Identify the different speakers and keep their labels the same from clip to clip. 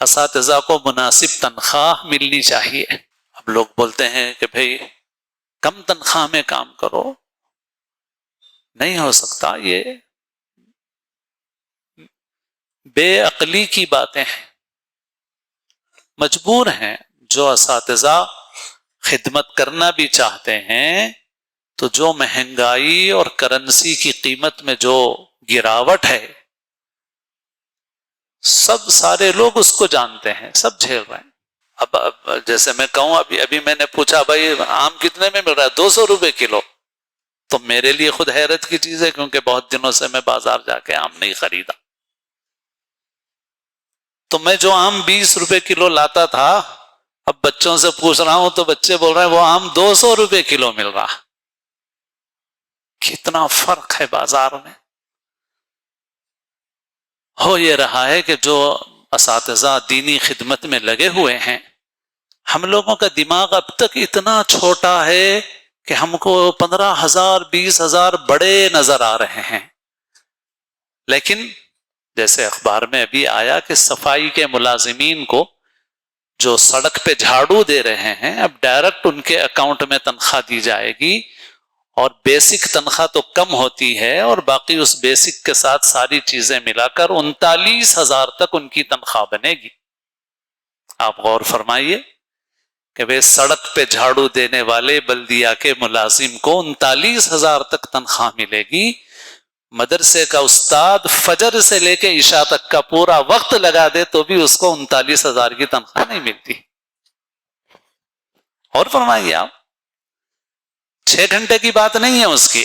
Speaker 1: اساتذہ کو مناسب تنخواہ ملنی چاہیے۔ اب لوگ بولتے ہیں کہ بھئی کم تنخواہ میں کام کرو، نہیں ہو سکتا، یہ بے عقلی کی باتیں ہیں۔ مجبور ہیں جو اساتذہ خدمت کرنا بھی چاہتے ہیں، تو جو مہنگائی اور کرنسی کی قیمت میں جو گراوٹ ہے، سب سارے لوگ اس کو جانتے ہیں، سب جھیل رہے ہیں۔ اب جیسے میں کہوں، ابھی میں نے پوچھا بھائی آم کتنے میں مل رہا ہے؟ 200 روپے کلو۔ تو میرے لیے خود حیرت کی چیز ہے، کیونکہ بہت دنوں سے میں بازار جا کے آم نہیں خریدا۔ تو میں جو آم 20 روپے کلو لاتا تھا، اب بچوں سے پوچھ رہا ہوں تو بچے بول رہے ہیں وہ آم 200 روپے کلو مل رہا۔ کتنا فرق ہے بازار میں۔ ہو یہ رہا ہے کہ جو اساتذہ دینی خدمت میں لگے ہوئے ہیں، ہم لوگوں کا دماغ اب تک اتنا چھوٹا ہے کہ ہم کو 15,000 20,000 بڑے نظر آ رہے ہیں۔ لیکن جیسے اخبار میں ابھی آیا کہ صفائی کے ملازمین کو جو سڑک پہ جھاڑو دے رہے ہیں، اب ڈائریکٹ ان کے اکاؤنٹ میں تنخواہ دی جائے گی، اور بیسک تنخواہ تو کم ہوتی ہے، اور باقی اس بیسک کے ساتھ ساری چیزیں ملا کر 39,000 تک ان کی تنخواہ بنے گی۔ آپ غور فرمائیے کہ وہ سڑک پہ جھاڑو دینے والے بلدیہ کے ملازم کو 39,000 تک تنخواہ ملے گی۔ مدرسے کا استاد فجر سے لے کے عشاء تک کا پورا وقت لگا دے تو بھی اس کو 39,000 کی تنخواہ نہیں ملتی۔ اور فرمائیے آپ، 6 گھنٹے کی بات نہیں ہے اس کی،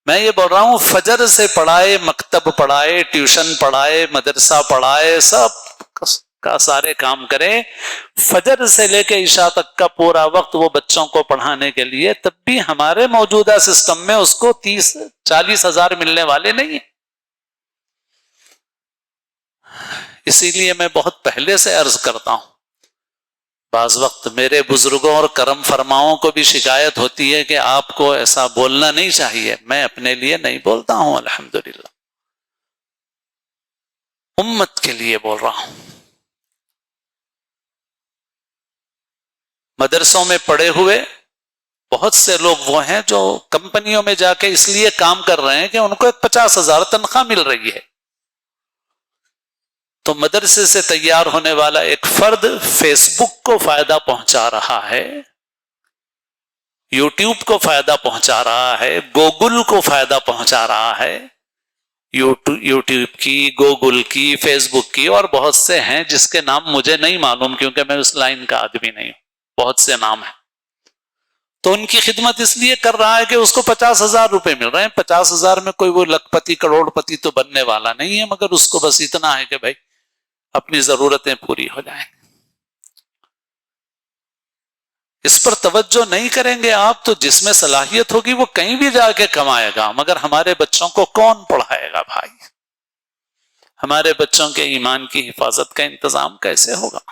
Speaker 1: میں یہ بول رہا ہوں فجر سے پڑھائے، مکتب پڑھائے، ٹیوشن پڑھائے، مدرسہ پڑھائے، سب کا سارے کام کرے، فجر سے لے کے عشاء تک کا پورا وقت وہ بچوں کو پڑھانے کے لیے، تب بھی ہمارے موجودہ سسٹم میں اس کو 30-40 ہزار ملنے والے نہیں ہیں۔ اسی لیے میں بہت پہلے سے عرض کرتا ہوں، بعض وقت میرے بزرگوں اور کرم فرماؤں کو بھی شکایت ہوتی ہے کہ آپ کو ایسا بولنا نہیں چاہیے۔ میں اپنے لیے نہیں بولتا ہوں، الحمدللہ امت کے لیے بول رہا ہوں۔ مدرسوں میں پڑھے ہوئے بہت سے لوگ وہ ہیں جو کمپنیوں میں جا کے اس لیے کام کر رہے ہیں کہ ان کو 50,000 تنخواہ مل رہی ہے۔ تو مدرسے سے تیار ہونے والا ایک فرد فیس بک کو فائدہ پہنچا رہا ہے، یوٹیوب کو فائدہ پہنچا رہا ہے، گوگل کو فائدہ پہنچا رہا ہے، یوٹیوب کی، گوگل کی، فیس بک کی، اور بہت سے ہیں جس کے نام مجھے نہیں معلوم کیونکہ میں اس لائن کا آدمی نہیں ہوں، بہت سے نام ہیں۔ تو ان کی خدمت اس لیے کر رہا ہے کہ اس کو 50,000 روپے مل رہے ہیں۔ 50,000 میں کوئی وہ لکھ پتی کروڑ پتی تو بننے والا نہیں ہے، مگر اس کو بس اتنا ہے کہ بھائی اپنی ضرورتیں پوری ہو جائیں۔ اس پر توجہ نہیں کریں گے آپ تو جس میں صلاحیت ہوگی وہ کہیں بھی جا کے کمائے گا، مگر ہمارے بچوں کو کون پڑھائے گا بھائی؟ ہمارے بچوں کے ایمان کی حفاظت کا انتظام کیسے ہوگا؟